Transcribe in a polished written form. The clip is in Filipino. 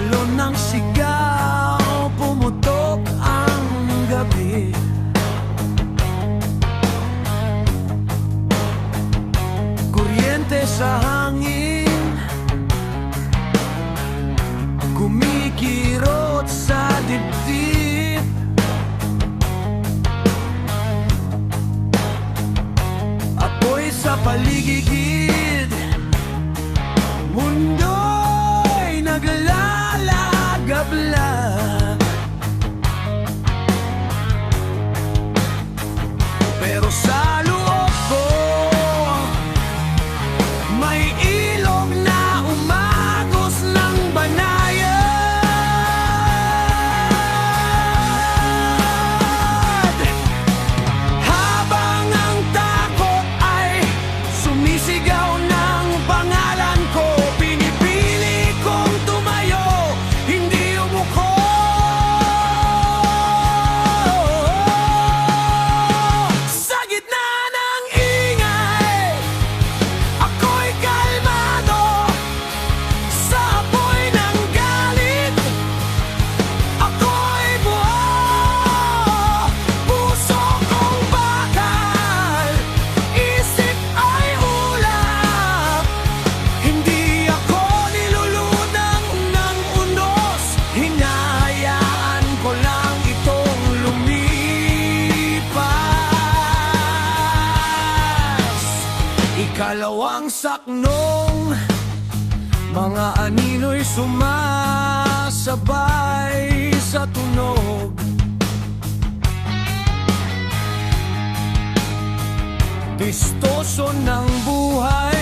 Alon ng sigaw, pumutok ang gabi. Kuryente sa hangin, kumikirot sa dibdib. Apoy sa paligid, mundo'y naglalagablag. Pero sa loob ko, may ilog na umagos ng banayad. Habang ang takot ay sumisigaw ng pangalan ko, pinipili kong tumayo, hindi umuko. Sa gitna ng ingay, ako'y kalmado. Sa apoy ng galit, ako'y buo. Puso kong bakal, isip ay ulap. Hindi ako nilulunang ng unos, hinahayaan ko lang itong lumipas. Ikalawang saknong, mga anino'y sumasabay sa tunog. Gustoso ng buhay,